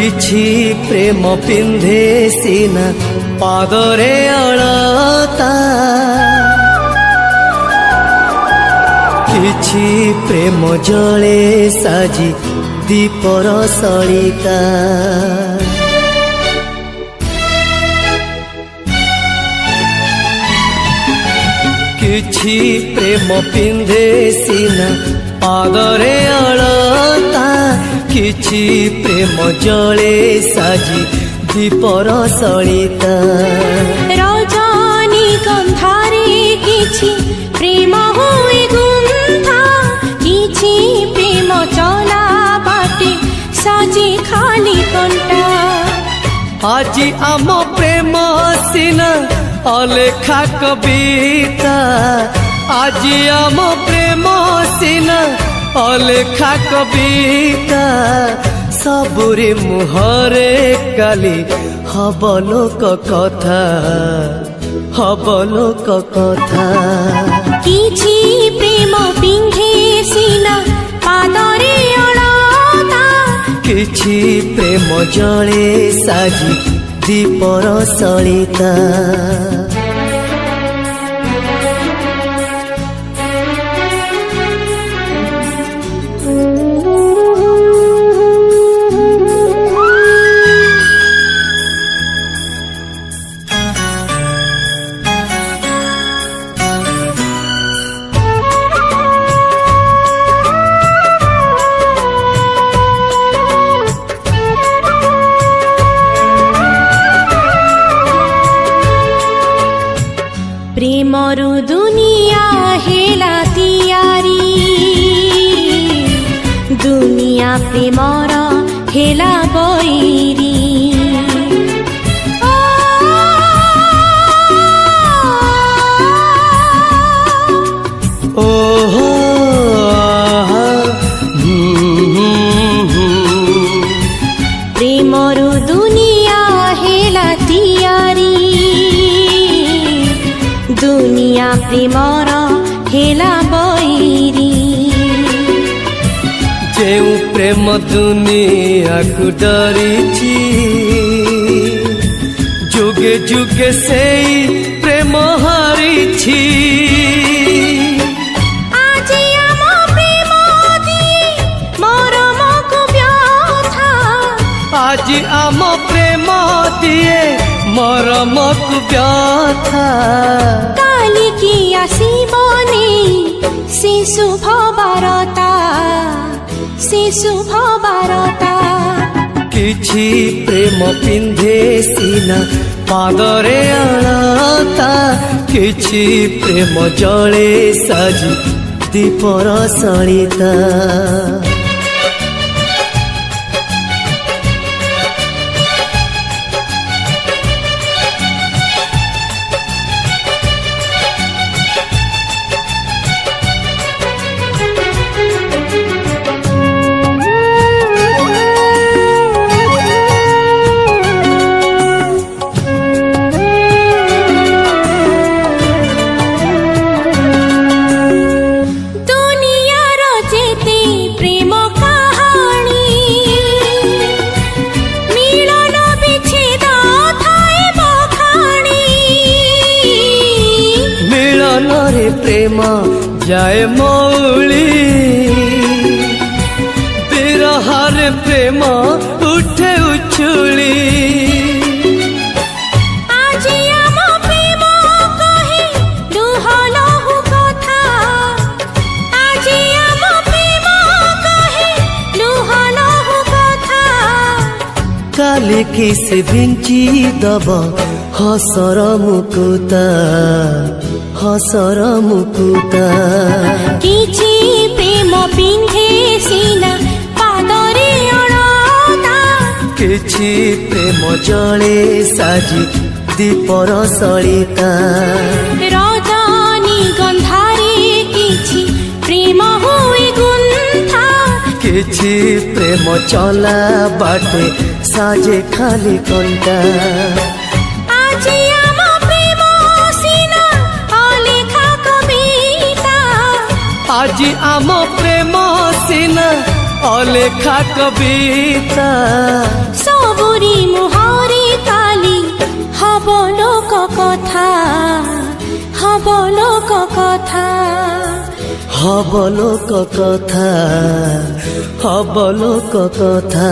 किछि प्रेम पिंधे सीना पादरे अलता किछि प्रेम जले साजी दीपर सलिता किछि प्रेम पिंधे सीना पादरे अलता किछि प्रेम जले साजी दीपर सलिता रजनी गंधारे किछि प्रेम हुए गुंथा किछि प्रेम चला बाटे साजी खाली कंटा आज आम प्रेम सीना अलेखा कविता आज आम प्रेम सीना अलेखा कविता सबुरे मुहरे काली हब लोक कथा हब लोक कथा किछि प्रेम पिंधे सीना पादरे अलता किछि प्रेम जले साजी दीपर सलिता प्रेमरु दुनिया हेला तियारी दुनिया प्रेमर हेला बैरी ओहो प्रेमरु दुनिया हेला तियारी दुनिया प्रेमर हेला बैरी जेउ प्रेम दुनिया को डरिछि जुगे जुगे सेई प्रेम हारिछि আজি আম প্রেম দিয়ে মরমকু ব্যথা आज आम प्रेम दिए मरमक व्यथा काली की आसीबने से शुभ बारता से शुभ बारता किछि प्रेम पिंधे सीना पादरे अलता किछि प्रेम जले साजी दीपर सलिता प्रेम जाए मौली बिरहार प्रेम उठे उछुली আজি আম প্রেম কহে লুহ লহু কথা আজি আম প্রেম কহে লুহ লহু কথা काली किस बिंची दब हसर मुकुता हसर मुकुता किछि प्रेम पिंधे सीना पादरे अलता किछि प्रेम जले साजी दीपर सलिता रजनी गंधारे किछि प्रेम हुए गुंथा किछि प्रेम चला बाटे साजे खाली कंटा আজি আম প্রেম सीना आज आम प्रेम सीना অলেখা কবিতা সবুরি মুহরে কালি হব লোক কথা, হব লোক কথা। হব লোক কথা, হব লোক কথা।